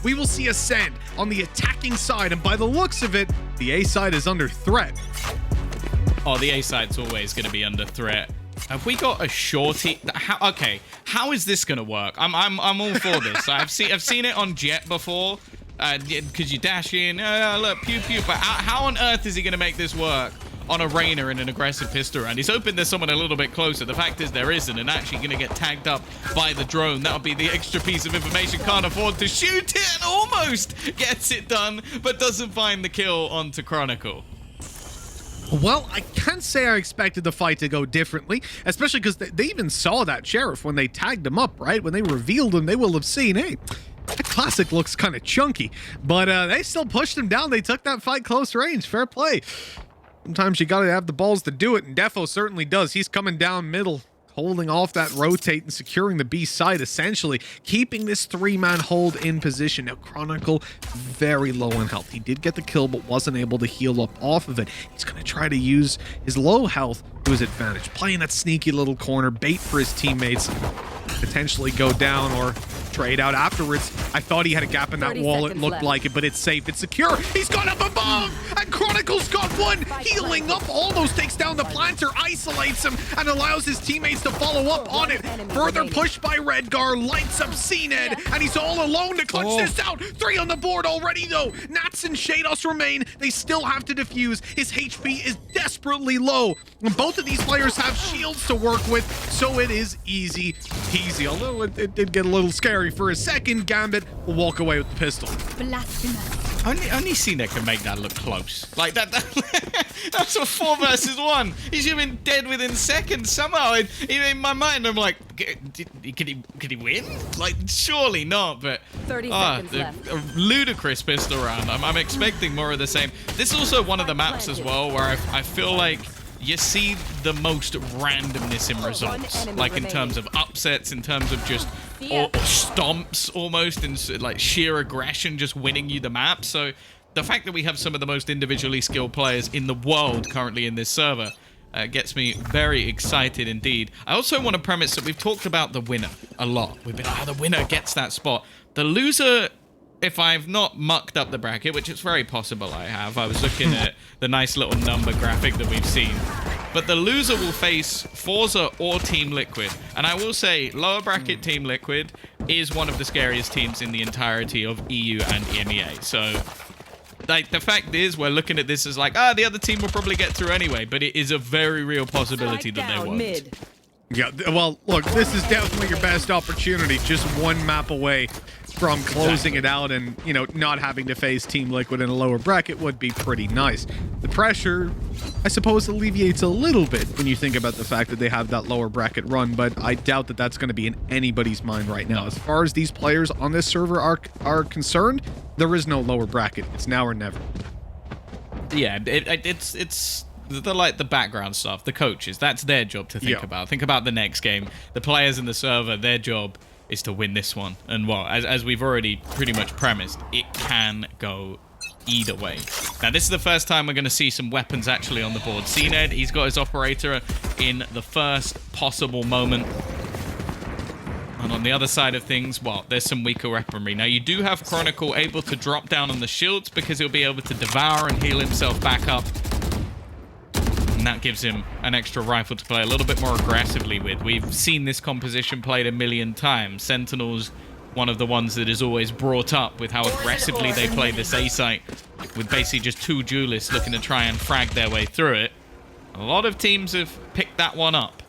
we will see ACEND on the attacking side, and by the looks of it, the A side is under threat. Oh, the A side's always going to be under threat. Have we got a shorty? Okay, how is this going to work? I'm all for this. I've seen it on Jet before, because you dash in, look, pew pew. But how on earth is he going to make this work on a Reyna in an aggressive pistol round? He's hoping there's someone a little bit closer. The fact is there isn't, and actually going to get tagged up by the drone. That'll be the extra piece of information. Can't afford to shoot it, and almost gets it done, but doesn't find the kill onto Chronicle. Well, I can't say I expected the fight to go differently, especially because they even saw that Sheriff when they tagged him up, right? When they revealed him, they will have seen, hey, that classic looks kind of chunky. But they still pushed him down. They took that fight close range. Fair play. Sometimes you got to have the balls to do it, and Defo certainly does. He's coming down middle, holding off that rotate and securing the B side, essentially keeping this three-man hold in position. Now, Chronicle, very low in health. He did get the kill, but wasn't able to heal up off of it. He's going to try to use his low health to his advantage, playing that sneaky little corner, bait for his teammates, potentially go down or trade out afterwards. I thought he had a gap in that wall. It looked like it, but it's safe. It's secure. He's got up above, and Chronicle's got one. Healing up, almost takes down the planter, isolates him, and allows his teammates to follow up on it. Further pushed by Redgar, lights up CNED, and he's all alone to clutch this out. 3 on the board already, though. Nats and Shados remain. They still have to defuse. His HP is desperately low. And both of these players have shields to work with, so it is easy peasy. Although it did get a little scary for a second. Gambit will walk away with the pistol. Only CNED can make that look close. Like that's a 4 versus 1. He should have been dead within seconds somehow. In my mind, I'm like, could he win? Like, surely not. But 30 seconds left. A ludicrous pistol round. I'm expecting more of the same. This is also one of the maps as well where I feel like you see the most randomness in results, like in terms of upsets, in terms of just or stomps almost, and like sheer aggression just winning you the map. So the fact that we have some of the most individually skilled players in the world currently in this server gets me very excited indeed. I also want to premise that we've talked about the winner a lot. We've been, the winner gets that spot. The loser, if I've not mucked up the bracket, which it's very possible I have. I was looking at the nice little number graphic that we've seen. But the loser will face Forza or Team Liquid. And I will say, lower bracket Team Liquid is one of the scariest teams in the entirety of EU and EMEA. So, like, the fact is, we're looking at this as like, the other team will probably get through anyway. But it is a very real possibility that they won't. Mid. Yeah, well, look, this is definitely your best opportunity. Just one map away from closing it out, and, you know, not having to face Team Liquid in a lower bracket would be pretty nice. The pressure, I suppose, alleviates a little bit when you think about the fact that they have that lower bracket run, but I doubt that that's going to be in anybody's mind right now. As far as these players on this server are concerned, there is no lower bracket. It's now or never. Yeah, it's the background stuff, the coaches, that's their job to think about. Think about the next game. The players in the server, their job is to win this one. And well, as we've already pretty much premised, it can go either way. Now, this is the first time we're going to see some weapons actually on the board. CNED, he's got his operator in the first possible moment. And on the other side of things, well, there's some weaker weaponry. Now, you do have Chronicle able to drop down on the shields because he'll be able to devour and heal himself back up. And that gives him an extra rifle to play a little bit more aggressively with. We've seen this composition played a million times. Sentinel's one of the ones that is always brought up with how aggressively they play this A site, with basically just 2 duelists looking to try and frag their way through it. A lot of teams have picked that one up.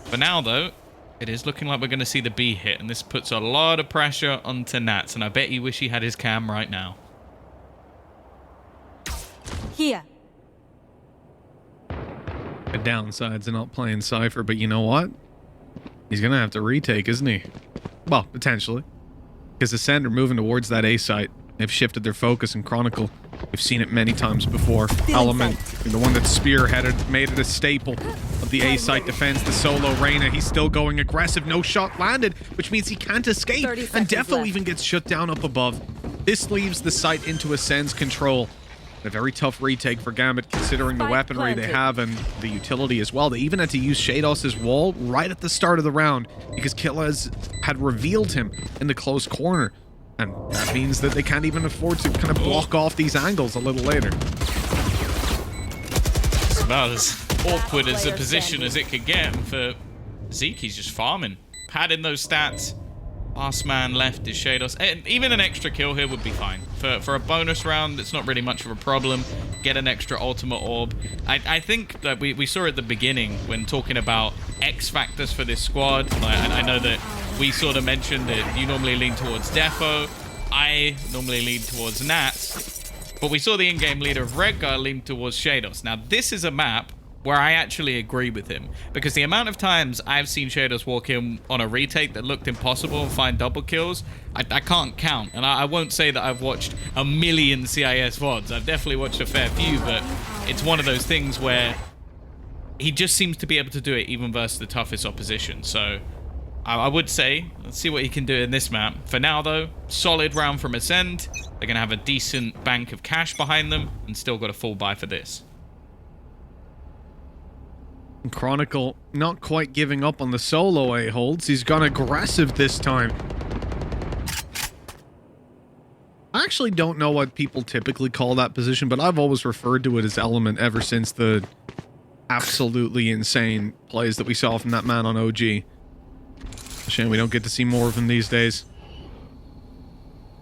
For now, though, it is looking like we're going to see the B hit, and this puts a lot of pressure onto Nats, and I bet you wish he had his cam right now. Here. The downsides of not playing Cypher, but you know what? He's going to have to retake, isn't he? Well, potentially. Because ACEND are moving towards that A site. They've shifted their focus in Chronicle. We've seen it many times before. Element, the one that spearheaded, made it a staple of the A site defense. The solo Reyna, he's still going aggressive. No shot landed, which means he can't escape. And Defo even gets shut down up above. This leaves the site into ACEND's control. A very tough retake for Gambit, considering the weaponry they have and the utility as well. They even had to use Shados's wall right at the start of the round because Killaz had revealed him in the close corner. And that means that they can't even afford to kind of block off these angles a little later. It's about as awkward as a position as it could get for Zeke. He's just farming, padding those stats. Last man left is Shados. And even an extra kill here would be fine. For a bonus round, it's not really much of a problem. Get an extra ultimate orb. I think that we saw at the beginning when talking about X factors for this squad. I know that we sort of mentioned that you normally lean towards Defo. I normally lean towards Nats. But we saw the in-game leader of Redgar lean towards Shados. Now, this is a map where I actually agree with him, because the amount of times I've seen Shados walk in on a retake that looked impossible and find double kills, I can't count. And I won't say that I've watched a million CIS VODs. I've definitely watched a fair few, but it's one of those things where he just seems to be able to do it even versus the toughest opposition. So I would say, let's see what he can do in this map. For now, though, solid round from ACEND. They're going to have a decent bank of cash behind them and still got a full buy for this. Chronicle not quite giving up on the solo A-holds. He's gone aggressive this time. I actually don't know what people typically call that position, but I've always referred to it as element ever since the absolutely insane plays that we saw from that man on OG. Shame we don't get to see more of him these days.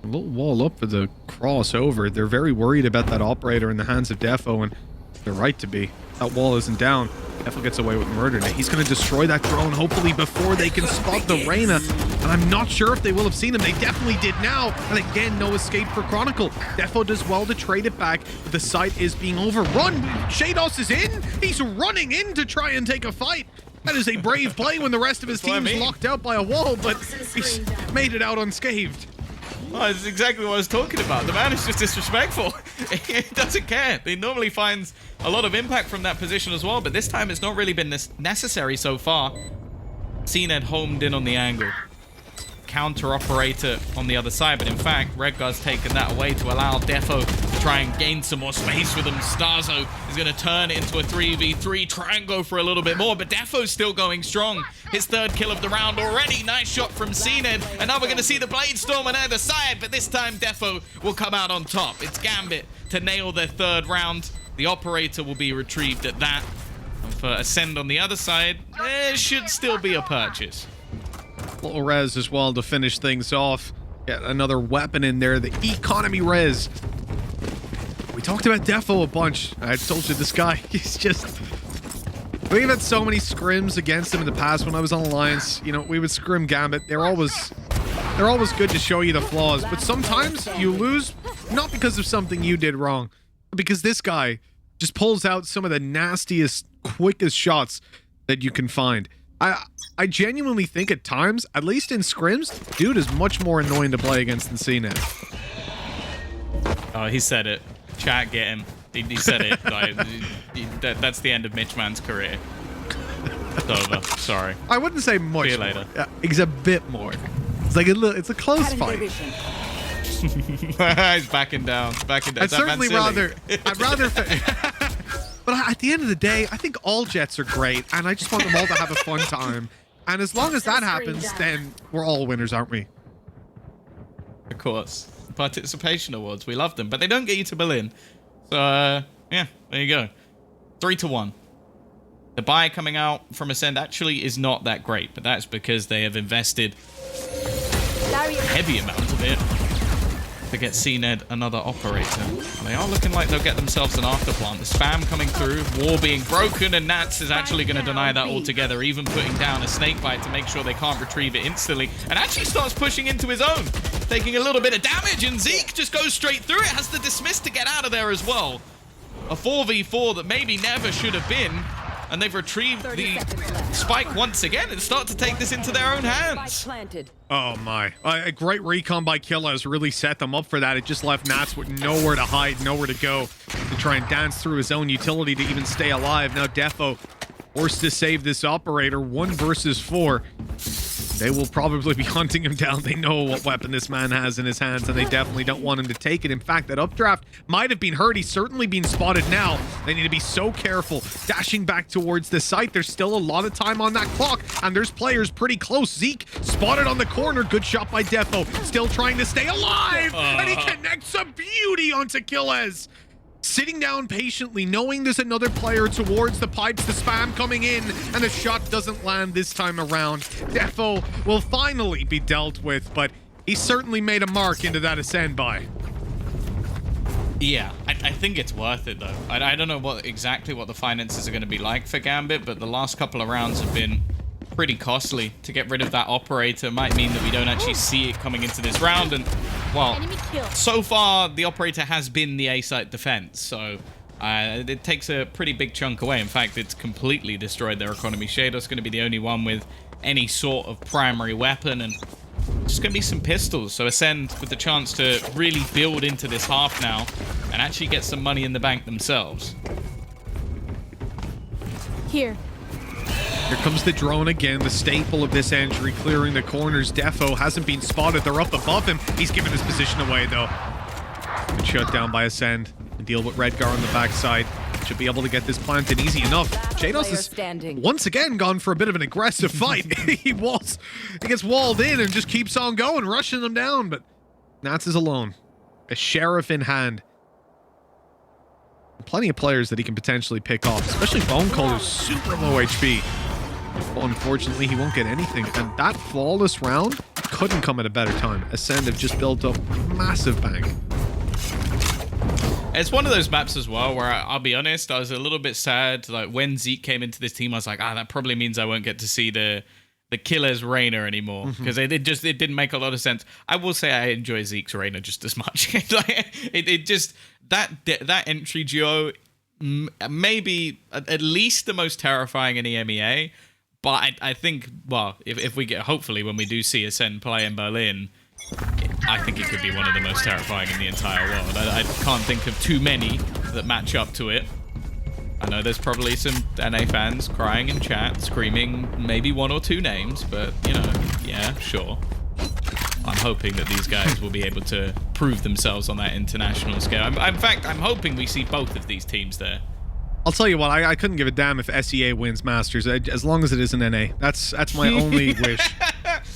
A little wall up for the crossover. They're very worried about that operator in the hands of Defo, and they're right to be. That wall isn't down. Defo gets away with murder. Now he's going to destroy that drone, hopefully before they can spot the Reyna. And I'm not sure if they will have seen him. They definitely did now. And again, no escape for Chronicle. Defo does well to trade it back, but the site is being overrun. Shados is in. He's running in to try and take a fight. That is a brave play when the rest of his team's locked out by a wall, but he's made it out unscathed. Oh, that's exactly what I was talking about. The man is just disrespectful. He doesn't care. He normally finds a lot of impact from that position as well, but this time it's not really been necessary so far. ACEND homed in on the angle. Counter operator on the other side, but in fact, Redgar's taken that away to allow Defo to try and gain some more space with him. Starzo is going to turn it into a 3v3, try and go for a little bit more, but Defo's still going strong. His third kill of the round already. Nice shot from ACEND, and now we're going to see the Blade Storm on either side, but this time Defo will come out on top. It's Gambit to nail their third round. The operator will be retrieved at that. And for ACEND on the other side, there should still be a purchase. Little res as well to finish things off. Get another weapon in there, the economy res. We talked about Defo a bunch. I told you this guy, he's just... We've had so many scrims against him in the past when I was on Alliance. You know, we would scrim Gambit. They're always good to show you the flaws, but sometimes you lose not because of something you did wrong, but because this guy just pulls out some of the nastiest, quickest shots that you can find. I genuinely think at times, at least in scrims, dude is much more annoying to play against than CNET. Oh, he said it. Chat, get him. He said it. Like, that's the end of Mitch Mann's career. It's over. Sorry. I wouldn't say much. See you later. Yeah, it's a bit more. It's like it's a close fight. He's backing down. Backing down. I'd certainly rather. But at the end of the day, I think all Jets are great, and I just want them all to have a fun time. And as long as that happens, then we're all winners, aren't we? Of course. Participation awards. We love them, but they don't get you to Berlin. So, yeah, there you go. 3-1. The buy coming out from ACEND actually is not that great, but that's because they have invested a heavy amount of it to get CNED another operator. They are looking like they'll get themselves an afterplant. The spam coming through, war being broken, and Nats is actually going to deny that altogether, even putting down a snakebite to make sure they can't retrieve it instantly, and actually starts pushing into his own, taking a little bit of damage, and Zeke just goes straight through it, has to dismiss to get out of there as well. A 4v4 that maybe never should have been, and they've retrieved the spike once again and start to take this into their own hands. Oh my. A great recon by Killa has really set them up for that. It just left Nats with nowhere to hide, nowhere to go to try and dance through his own utility to even stay alive. Now Defo forced to save this operator, 1 versus 4. They will probably be hunting him down. They know what weapon this man has in his hands, and they definitely don't want him to take it. In fact, that updraft might have been hurt. He's certainly being spotted now. They need to be so careful. Dashing back towards the site. There's still a lot of time on that clock, and there's players pretty close. Zeke spotted on the corner. Good shot by Defo. Still trying to stay alive, and he connects a beauty onto Killez. Sitting down patiently, knowing there's another player towards the pipes, the spam coming in, and the shot doesn't land this time around. Defo will finally be dealt with, but he certainly made a mark into that Ascend buy. Yeah, I think it's worth it, though. I don't know exactly what the finances are going to be like for Gambit, but the last couple of rounds have been pretty costly. To get rid of that operator might mean that we don't actually see it coming into this round, and well, so far the operator has been the A-site defense, so it takes a pretty big chunk away. In fact, it's completely destroyed their economy. Shado's going to be the only one with any sort of primary weapon, and just going to be some pistols. So Ascend with the chance to really build into this half now and actually get some money in the bank themselves. Here. Here comes the drone again, the staple of this entry, clearing the corners. Defo hasn't been spotted. They're up above him. He's given his position away, though. Good shut down by Ascend. And deal with Redgar on the backside. Should be able to get this planted easy enough. Jados has once again gone for a bit of an aggressive fight. He gets walled in and just keeps on going, rushing them down. But Nats is alone. A sheriff in hand. Plenty of players that he can potentially pick off, especially Bone Cold, who's super low HP. But unfortunately, he won't get anything. And that flawless round couldn't come at a better time. Ascend have just built up a massive bank. It's one of those maps as well where I'll be honest, I was a little bit sad. Like when Zeke came into this team, I was like, that probably means I won't get to see the killer's Reina anymore, because it didn't make a lot of sense. I will say I enjoy Zeke's Reina just as much. it just that entry duo maybe at least the most terrifying in EMEA. But I think, well, if we get, hopefully when we do see Ascend play in Berlin, I think it could be one of the most terrifying in the entire world. I can't think of too many that match up to it. I know there's probably some NA fans crying in chat, screaming maybe one or two names, but, you know, yeah, sure. I'm hoping that these guys will be able to prove themselves on that international scale. In fact, I'm hoping we see both of these teams there. I'll tell you what, I couldn't give a damn if SEA wins Masters, as long as it isn't NA. That's my only wish.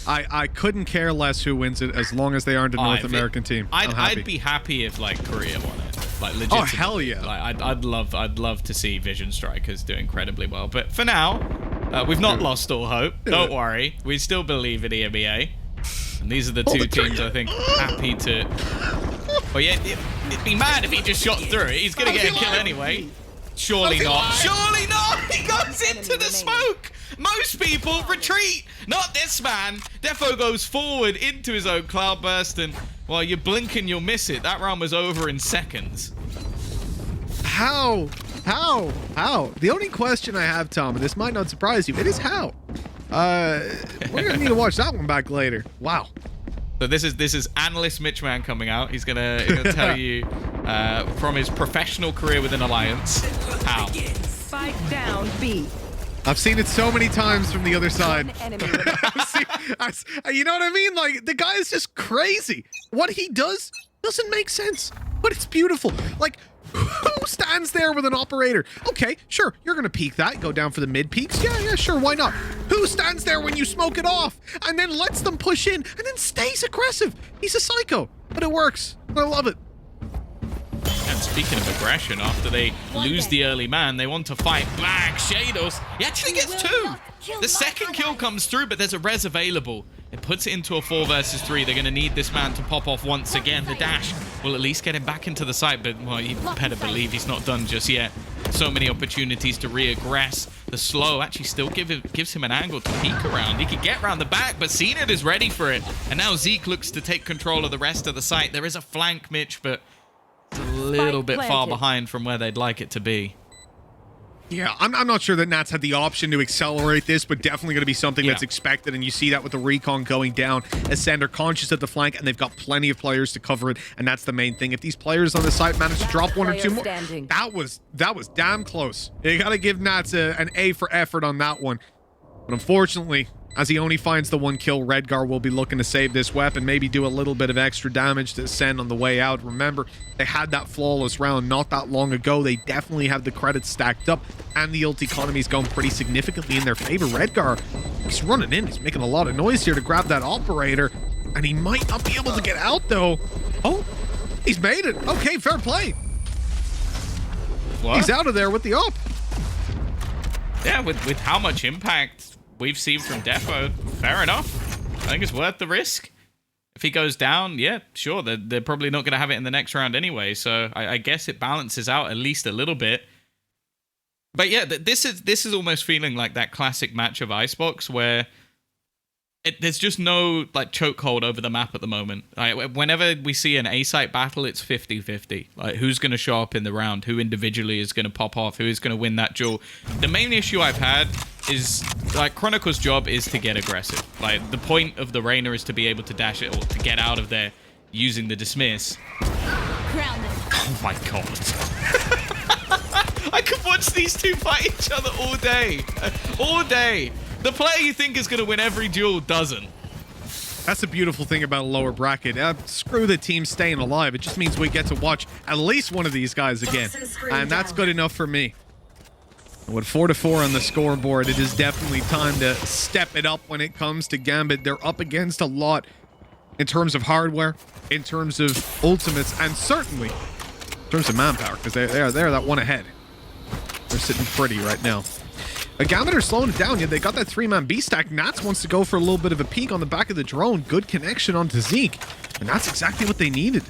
I couldn't care less who wins it, as long as they aren't a North American team. I'd be happy if, like, Korea won it. Like, legitimately. Oh, hell yeah. Like, I'd love to see Vision Strikers do incredibly well. But for now, we've not lost all hope. Don't worry. We still believe in EMEA. And these are the two teams, I think, happy to... Well, yeah, it'd be mad if he just shot through it. He's going to get a kill anyway. Surely not. Surely not! He goes into the smoke! Most people retreat! Not this man! Defo goes forward into his own cloudburst, and while you blink and you'll miss it, that round was over in seconds. How? The only question I have, Tom, and this might not surprise you, it is how. We're gonna need to watch that one back later. Wow. So this is analyst Mitchman coming out. He's gonna tell you from his professional career within Alliance how. Spike down B. I've seen it so many times from the other side. You know what I mean? Like, the guy is just crazy. What he does doesn't make sense, but it's beautiful. Like, who stands there with an operator? Okay, sure, you're gonna peek that, go down for the mid peaks. Yeah, sure, why not? Who stands there when you smoke it off and then lets them push in and then stays aggressive? He's a psycho, but it works. I love it. And speaking of aggression, after they lose the early man, they want to fight back. Shadows, he actually gets two. The second kill comes through, but there's a res available. It puts it into a 4 versus 3. They're going to need this man to pop off once again. The dash will at least get him back into the site, but well, you better believe he's not done just yet. So many opportunities to re-aggress. The slow actually still gives him an angle to peek around. He could get around the back, but CNED is ready for it. And now Zeke looks to take control of the rest of the site. There is a flank, Mitch, but it's a little bit far behind from where they'd like it to be. Yeah, I'm not sure that Nats had the option to accelerate this, but definitely going to be something that's expected, and you see that with the recon going down. Ascend are conscious at the flank, and they've got plenty of players to cover it, and that's the main thing. If these players on the site manage to drop one or two more, that was damn close. You got to give Nats an A for effort on that one. But unfortunately, as he only finds the one kill, Redgar will be looking to save this weapon, maybe do a little bit of extra damage to ACEND on the way out. Remember, they had that flawless round not that long ago. They definitely have the credits stacked up, and the ult economy's going pretty significantly in their favor. Redgar, he's running in. He's making a lot of noise here to grab that operator, and he might not be able to get out, though. Oh, he's made it. Okay, fair play. What? He's out of there with the op. Yeah, with how much impact we've seen from Defo, fair enough. I think it's worth the risk. If he goes down, yeah, sure, they're probably not going to have it in the next round anyway, so I guess it balances out at least a little bit. But yeah, this is almost feeling like that classic match of ICEBOX where there's just no like chokehold over the map at the moment. Like, whenever we see an A-site battle, it's 50-50. Like, who's going to show up in the round? Who individually is going to pop off? Who is going to win that duel? The main issue I've had is, like, Chronicle's job is to get aggressive. Like, the point of the Reyna is to be able to dash it or to get out of there using the dismiss. Oh my god. I could watch these two fight each other all day. All day. The player you think is going to win every duel doesn't. That's the beautiful thing about a lower bracket. Screw the team staying alive. It just means we get to watch at least one of these guys again. And that's good enough for me. With 4-4 on the scoreboard, it is definitely time to step it up when it comes to Gambit. They're up against a lot in terms of hardware, in terms of ultimates, and certainly in terms of manpower, because they're that one ahead. They're sitting pretty right now. Gambit are slowing it down. Yeah, they got that 3-man B stack. Nats wants to go for a little bit of a peek on the back of the drone. Good connection onto Zeke. And that's exactly what they needed.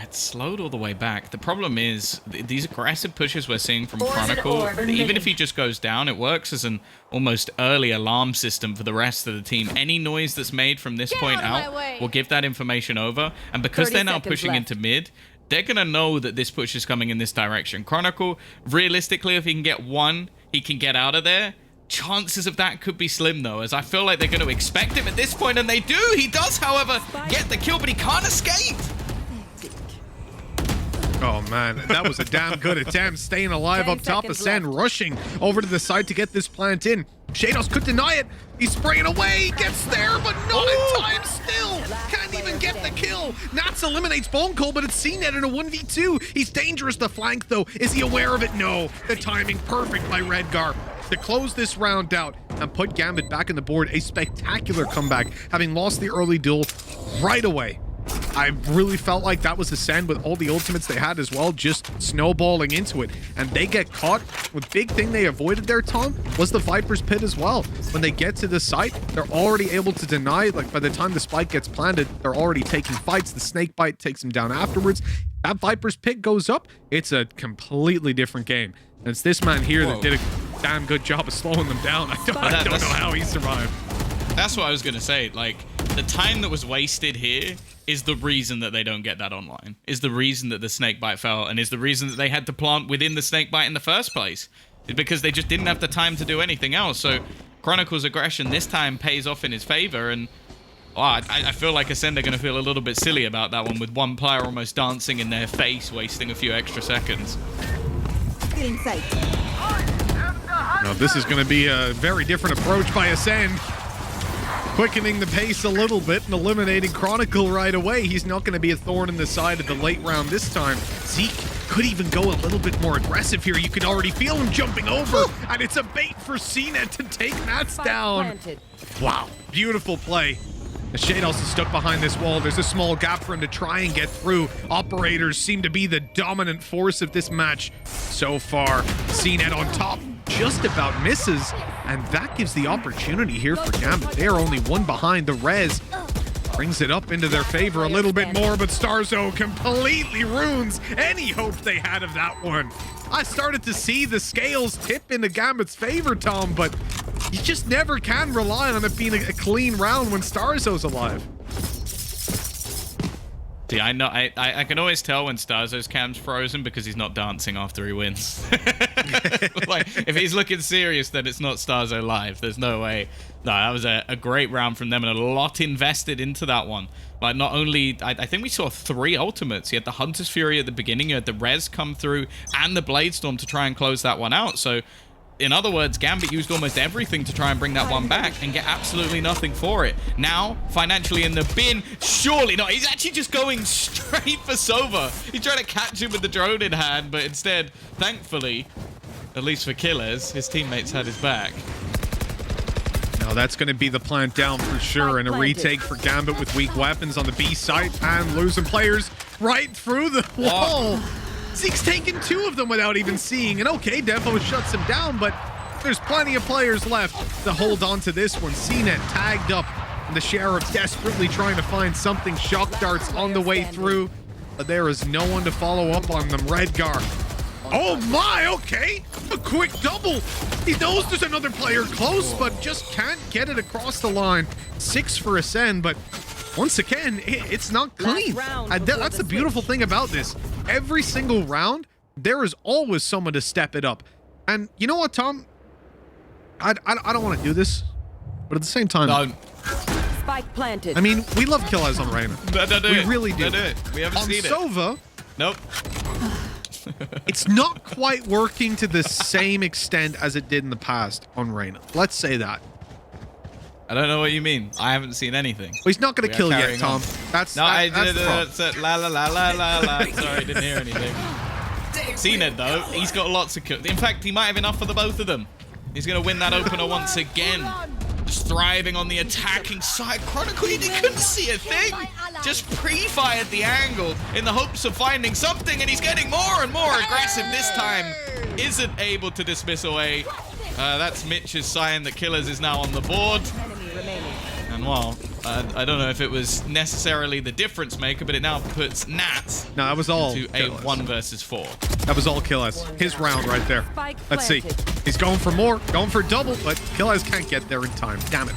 It's slowed all the way back. The problem is these aggressive pushes we're seeing from Chronicle, even if he just goes down, it works as an almost early alarm system for the rest of the team. Any noise that's made from this point out will give that information over. And because they're now pushing into mid, they're going to know that this push is coming in this direction. Chronicle, realistically, if he can get one, he can get out of there. Chances of that could be slim, though, as I feel like they're going to expect him at this point, and they do. He does, however, get the kill, but he can't escape. Oh, man, that was a damn good attempt. Staying alive up top. ACEND rushing over to the side to get this plant in. Shados could deny it. He's spraying away. He gets there, but not in time still. Can't even get the kill. Nats eliminates Bone Cold, but it's CNET in a 1v2. He's dangerous to flank, though. Is he aware of it? No. The timing perfect by Redgar to close this round out and put Gambit back on the board. A spectacular comeback, having lost the early duel right away. I really felt like that was ACEND with all the ultimates they had as well, just snowballing into it. And they get caught. The big thing they avoided there, Tom, was the Viper's Pit as well. When they get to the site, they're already able to deny. Like, by the time the spike gets planted, they're already taking fights. The snake bite takes them down afterwards. That Viper's Pit goes up, it's a completely different game. And it's this man here that did a damn good job of slowing them down. I don't know how he survived. That's what I was going to say. Like, the time that was wasted here is the reason that they don't get that online, is the reason that the snakebite fell, and is the reason that they had to plant within the snakebite in the first place. It's because they just didn't have the time to do anything else. So Chronicle's aggression this time pays off in his favor, and I feel like ACEND are going to feel a little bit silly about that one, with one player almost dancing in their face, wasting a few extra seconds. Now this is going to be a very different approach by ACEND. Quickening the pace a little bit and eliminating Chronicle right away. He's not going to be a thorn in the side of the late round this time. Zeke could even go a little bit more aggressive here. You can already feel him jumping over, and it's a bait for CNET to take Nats down. Wow, beautiful play. The Shados is stuck behind this wall. There's a small gap for him to try and get through. Operators seem to be the dominant force of this match so far. CNET on top just about misses, and that gives the opportunity here for Gambit. They are only one behind. The res brings it up into their favor a little bit more, but Starzo completely ruins any hope they had of that one. I started to see the scales tip into Gambit's favor, Tom, but you just never can rely on it being a clean round when Starzo's alive. See, I know. I can always tell when Starzo's cam's frozen because he's not dancing after he wins. Like, if he's looking serious, then it's not Starzo live. There's no way. No, that was a great round from them and a lot invested into that one. Like, not only, I think we saw 3 ultimates. You had the Hunter's Fury at the beginning, you had the Res come through, and the Blade Storm to try and close that one out. So, in other words, Gambit used almost everything to try and bring that one back and get absolutely nothing for it. Now, financially in the bin, surely not. He's actually just going straight for Sova. He's trying to catch him with the drone in hand, but instead, thankfully, at least for Killers, his teammates had his back. Now that's going to be the plant down for sure, and a retake for Gambit with weak weapons on the B site and losing players right through the wall. Zeke's taken 2 of them without even seeing, and okay, Defo shuts him down, but there's plenty of players left to hold on to this one. CNET tagged up, and the Sheriff desperately trying to find something. Shock darts on the way through, but there is no one to follow up on them. Redgar. Oh my, okay. A quick double. He knows there's another player close, but just can't get it across the line. 6 for ACEND, but once again, it's not clean. That's the beautiful thing about this. Every single round, there is always someone to step it up. And you know what, Tom? I don't want to do this, but at the same time... No. Spike planted. I mean, we love kill eyes on Reyna. We really do. We haven't seen it. On Sova... Nope. It's not quite working to the same extent as it did in the past on Reyna. Let's say that. I don't know what you mean. I haven't seen anything. Well, he's not going to kill yet, Tom. That's no, that's la la la la la la. Sorry, didn't hear anything. CNED though, he's got lots of kills. In fact, he might have enough for the both of them. He's going to win that opener once again. Just thriving on the attacking side. Chronicle, he couldn't see a thing. Just pre-fired the angle in the hopes of finding something, and he's getting more and more aggressive this time. Isn't able to dismiss away. That's Mitch's sign that Killers is now on the board. And well, I don't know if it was necessarily the difference maker, but it now puts Nats no, that was all to a 1 versus 4. That was all Killers. His round right there. Let's see. He's going for more, going for double, but Killers can't get there in time. Damn it.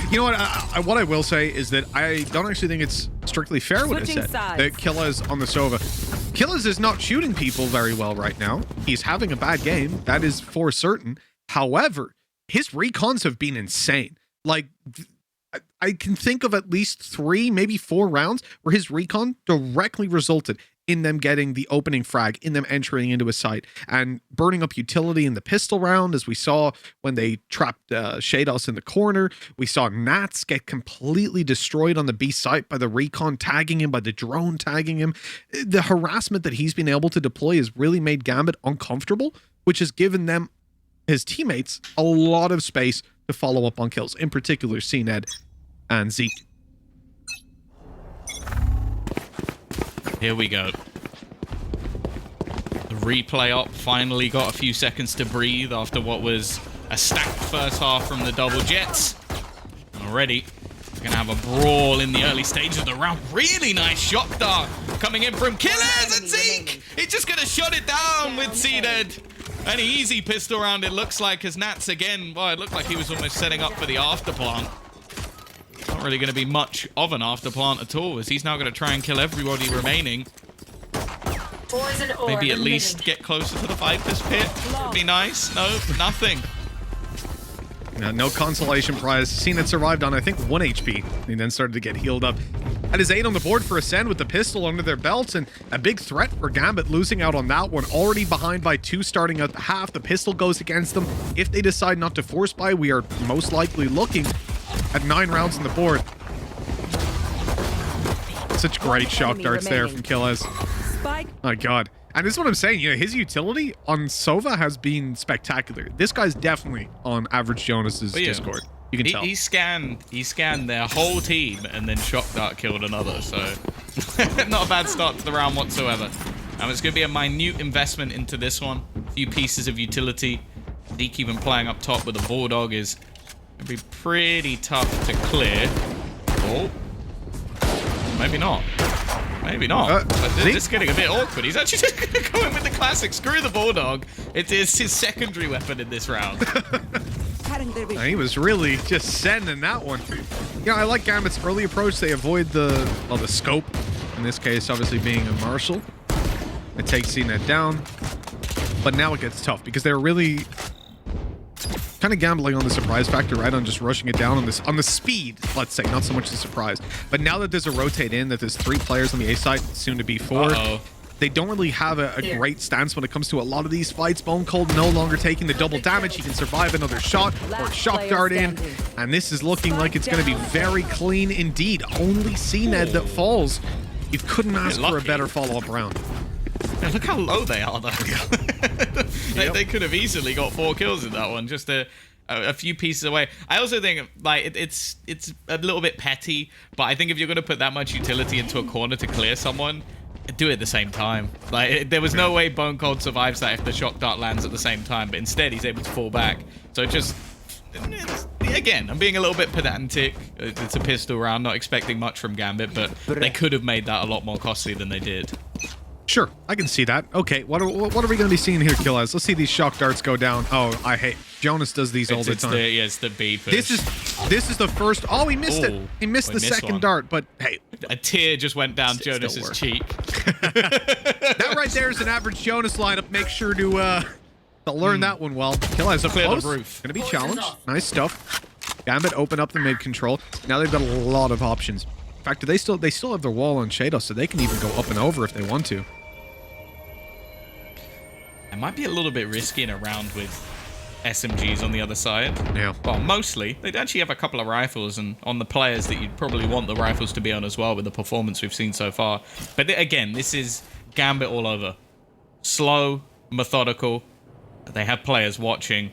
You know what? What I will say is that I don't actually think it's strictly fair what I said. That Killers on the Sova. Killers is not shooting people very well right now. He's having a bad game. That is for certain. However, his recons have been insane. Like, I can think of at least 3, maybe 4 rounds where his recon directly resulted in them getting the opening frag, in them entering into a site and burning up utility in the pistol round, as we saw when they trapped Shados in the corner. We saw Nats get completely destroyed on the B site by the recon tagging him, by the drone tagging him. The harassment that he's been able to deploy has really made Gambit uncomfortable, which has given them, his teammates, a lot of space to follow up on kills, in particular CNED and Zeke. Here we go. The replay op finally got a few seconds to breathe after what was a stacked first half from the double Jets. And already, we're going to have a brawl in the early stages of the round. Really nice shock dart coming in from Killers, and Zeke! He's just going to shut it down with CNED. An easy pistol round, it looks like, as Nats again, well, it looked like he was almost setting up for the afterplant. Not really going to be much of an afterplant at all, as he's now going to try and kill everybody remaining. Maybe at least get closer to the Viper's pit. Would be nice. No, nothing. No consolation prize. CNET survived on, I think, 1 HP. He then started to get healed up. That is 8 on the board for ACEND with the pistol under their belts, and a big threat for Gambit losing out on that one. Already behind by 2 starting out the half. The pistol goes against them. If they decide not to force buy, we are most likely looking at 9 rounds on the board. Such great shock darts there from Killers. My God. And this is what I'm saying, you know, his utility on Sova has been spectacular. This guy's definitely on Average Jonas's Discord. You can tell. He scanned their whole team and then shock dart killed another, so not a bad start to the round whatsoever. It's going to be a minute investment into this one. A few pieces of utility. Zeke even playing up top with a Bulldog is going to be pretty tough to clear. Oh. Maybe not. Maybe not. But this is getting a bit awkward. He's actually just going to go in with the classic. Screw the Bulldog. It is his secondary weapon in this round. He was really just sending that one. You know, I like Gambit's early approach. They avoid the scope. In this case, obviously being a Marshall. It takes CNET down. But now it gets tough because they're really kind of gambling on the surprise factor, right? On just rushing it down on the speed, let's say, not so much the surprise. But now that there's a rotate in, that there's 3 players on the A side, soon to be 4. They don't really have a great stance when it comes to a lot of these fights. Bone Cold no longer taking the double damage. He can survive another shot or shock dart in. And this is looking like it's going to be very clean indeed. Only CNED that falls. You couldn't ask for a better follow-up round. Yeah, look how low they are, though. They could have easily got 4 kills in that one, just a few pieces away. I also think like it's a little bit petty, but I think if you're going to put that much utility into a corner to clear someone, do it at the same time. Like there was no way Bone Cold survives that if the shock dart lands at the same time, but instead he's able to fall back. So again, I'm being a little bit pedantic. It's a pistol round, not expecting much from Gambit, but they could have made that a lot more costly than they did. Sure, I can see that. Okay, what are we going to be seeing here, Killaz? Let's see these shock darts go down. Oh, I hate Jonas does these all the time. It's the B push. This is the first. Oh, he missed it. He missed the second dart, but hey, a tear just went down Jonas's cheek. That right there is an average Jonas lineup. Make sure to learn that one well. Killaz up close. The roof. Going to be challenged. Nice stuff. Gambit open up the mid control. Now they've got a lot of options. In fact, they still have their wall on Shadow, so they can even go up and over if they want to. It might be a little bit risky in a round with SMGs on the other side. Yeah. Well, mostly. They'd actually have a couple of rifles, and on the players that you'd probably want the rifles to be on as well with the performance we've seen so far. But again, this is Gambit all over. Slow, methodical. They have players watching.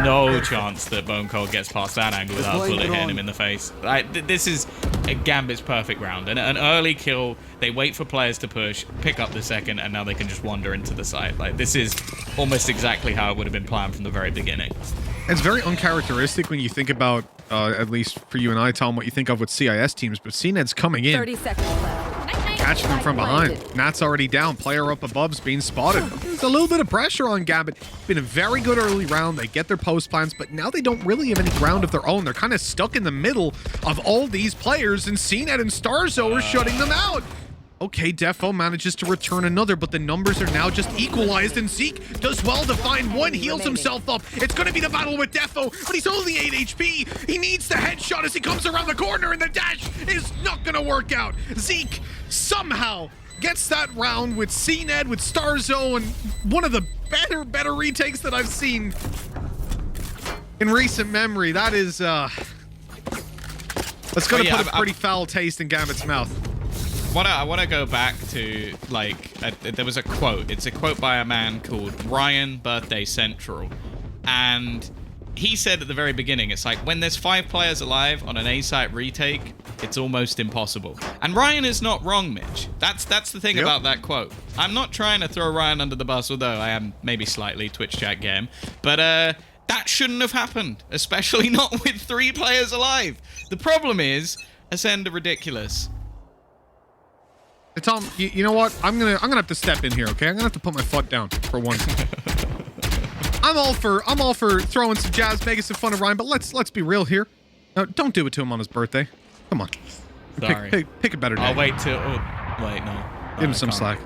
No chance that Bone Cold gets past that angle without a bullet hitting him in the face. This is a Gambit's perfect round. An early kill, they wait for players to push, pick up the second, and now they can just wander into the side. Like, this is almost exactly how it would have been planned from the very beginning. It's very uncharacteristic when you think about, at least for you and I, Tom, what you think of with CIS teams, but CNED's coming in. 30 seconds left. Catching them from behind. Nat's already down. Player up above's being spotted. There's a little bit of pressure on Gambit. Been a very good early round. They get their post plans, but now they don't really have any ground of their own. They're kind of stuck in the middle of all these players, and CNED and Starzo are shutting them out. Okay, Defo manages to return another, but the numbers are now just equalized, and Zeke does well to find one, heals himself up. It's going to be the battle with Defo, but he's only 8 HP. He needs the headshot as he comes around the corner, and the dash is not going to work out. Zeke somehow gets that round with CNED, with Starzo, and one of the better retakes that I've seen in recent memory. That is, that's going to put a pretty foul taste in Gambit's mouth. I want to go back to, like, there was a quote. It's a quote by a man called Ryan Birthday Central. And he said at the very beginning, it's like, when there's 5 players alive on an A-site retake, it's almost impossible. And Ryan is not wrong, Mitch. That's the thing about that quote. I'm not trying to throw Ryan under the bus, although I am maybe slightly Twitch chat game. But that shouldn't have happened, especially not with 3 players alive. The problem is, ACEND are ridiculous. Hey, Tom, you know what? I'm gonna have to step in here, okay? I'm gonna have to put my foot down for one. I'm all for throwing some jabs, making some fun of Ryan, but let's be real here. No, don't do it to him on his birthday. Come on. Sorry. Pick a better day. I'll wait till. Oh, wait, no. Give him some slack.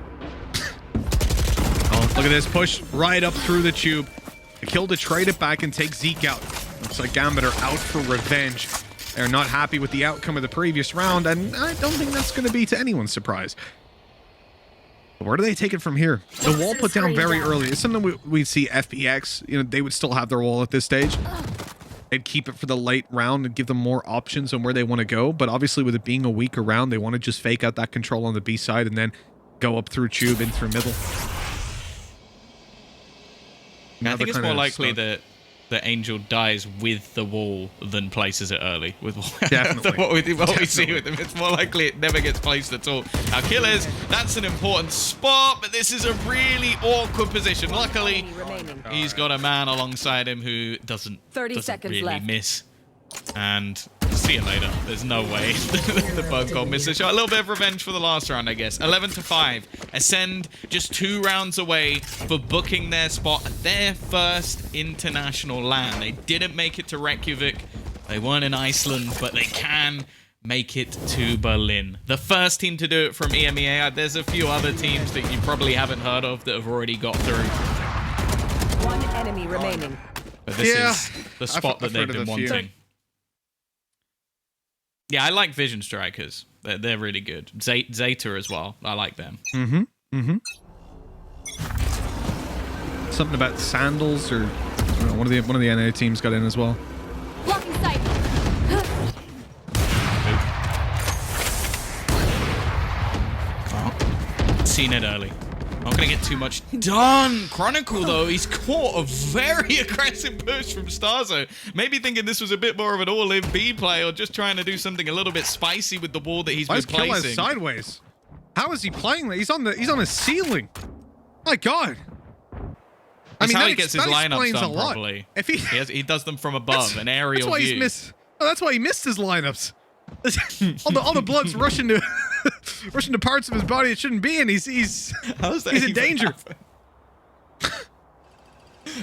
Oh, look at this push right up through the tube. A kill to trade it back and take Zeke out. Looks like Gambit are out for revenge. They're not happy with the outcome of the previous round, and I don't think that's going to be to anyone's surprise. But where do they take it from here? The wall put down very early. It's something we'd see FPX. You know, they would still have their wall at this stage. They'd keep it for the late round and give them more options on where they want to go. But obviously, with it being a weaker round, they want to just fake out that control on the B side and then go up through tube in through middle. I think it's more likely that the Angel dies with the wall than places it early. With Definitely. what we see with him, it's more likely it never gets placed at all. Now, Killers, that's an important spot, but this is a really awkward position. Luckily, he's got a man alongside him who doesn't really miss. And see you later. There's no way the Bone Cold missed the shot. A little bit of revenge for the last round, I guess. 11-5. ACEND just 2 rounds away for booking their spot at their first international LAN. They didn't make it to Reykjavik. They weren't in Iceland, but they can make it to Berlin. The first team to do it from EMEA. There's a few other teams that you probably haven't heard of that have already got through. 1 enemy remaining. But this Yeah, is the spot that I've they've heard of been a few. wanting. Yeah, I like Vision Strikers. They're really good. Zeta as well. I like them. Something about sandals or I don't know, one of the NA teams got in as well. Blocking sight. Seen it early. Not gonna get too much done. Chronicle though, he's caught a very aggressive push from Starzo. Maybe thinking this was a bit more of an all-in B play or just trying to do something a little bit spicy with the wall that he's Why been is Killa placing. sideways? How is he playing that? He's on a ceiling. My God. That's how that he gets his that lineups explains done a lot. properly. If He does them from above, an aerial that's why view. That's why he missed his lineups. all the blood's rushing to rushing to parts of his body it shouldn't be, and he's How's that in even danger. happen?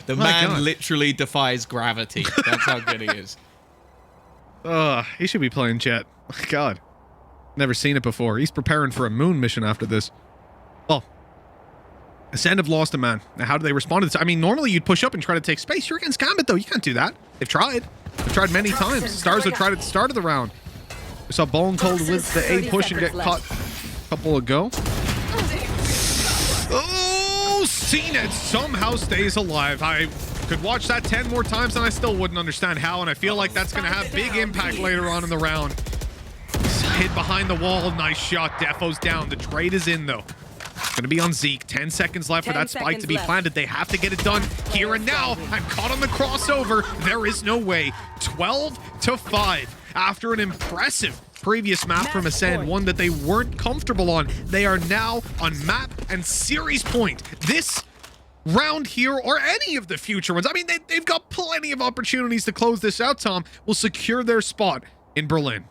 The My man God. literally defies gravity. That's how good he is. He should be playing Jet. My God, never seen it before. He's preparing for a moon mission after this. Well, ACEND have lost a man. Now, how do they respond to this? I mean, normally you'd push up and try to take space. You're against Gambit, though. You can't do that. They've tried. They've tried many times. Stars have tried at the start of the round. We saw Bone Cold with the A push and get caught a couple ago. Oh, CNET somehow stays alive. I could watch that 10 more times and I still wouldn't understand how, and I feel like that's going to have big impact later on in the round. Hid behind the wall. Nice shot. Defo's down. The trade is in, though. It's going to be on Zeke. 10 seconds left for 10 that spike to be seconds planted. They have to get it done here and now. I'm caught on the crossover. There is no way. 12-5 after an impressive previous map from ACEND, one that they weren't comfortable on. They are now on map and series point. This round here, or any of the future ones, I mean, they've got plenty of opportunities to close this out, Tom, will secure their spot in Berlin.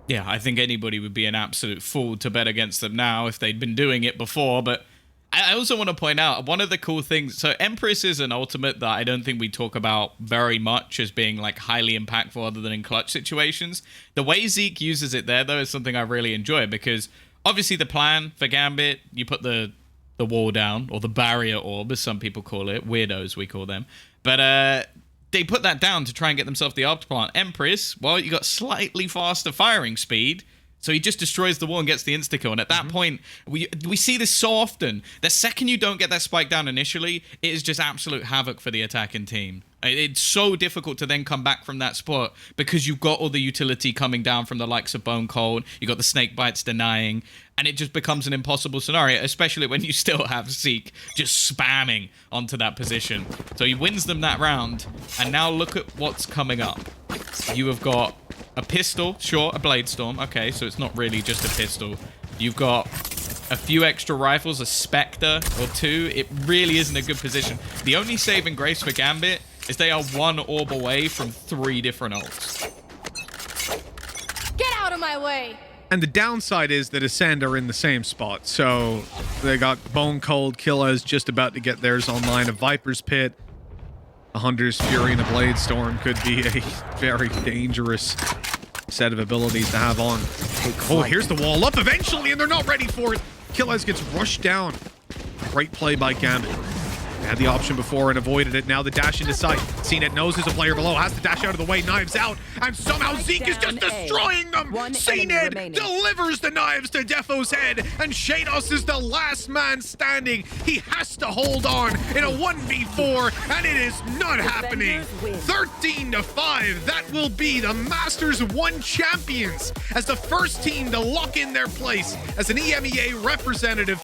Yeah, I think anybody would be an absolute fool to bet against them now if they'd been doing it before. But I also want to point out one of the cool things. So Empress is an ultimate that I don't think we talk about very much as being like highly impactful other than in clutch situations. The way Zeke uses it there, though, is something I really enjoy because obviously the plan for Gambit, you put the wall down, or the barrier orb, as some people call it. Weirdos, we call them. But they put that down to try and get themselves the after plant. Empress, well, you got slightly faster firing speed, so he just destroys the wall and gets the insta-kill. And at that point, we see this so often. The second you don't get that spike down initially, it is just absolute havoc for the attacking team. It's so difficult to then come back from that spot because you've got all the utility coming down from the likes of Bone Cold. You've got the snake bites denying, and it just becomes an impossible scenario, especially when you still have Zeke just spamming onto that position. So he wins them that round, and now look at what's coming up. You have got a pistol, sure, a Blade Storm. Okay, so it's not really just a pistol. You've got a few extra rifles, a Spectre or two. It really isn't a good position. The only saving grace for Gambit is they are one orb away from 3 different ults. Get out of my way. And the downside is that ACEND are in the same spot. So they got Bone Cold. Killa is just about to get theirs online. A Viper's Pit, a Hunter's Fury, and a Blade Storm could be a very dangerous set of abilities to have on. Oh, here's the wall up eventually, and they're not ready for it. Killa gets rushed down. Great play by Gambit. Had the option before and avoided it. Now the dash into sight. CNET knows there's a player below. Has to dash out of the way. Knives out. And somehow Zeke is just destroying them. CNET delivers the knives to Defo's head. And Shados is the last man standing. He has to hold on in a 1v4. And it is not happening. 13-5. That will be the Masters 1 champions as the first team to lock in their place as an EMEA representative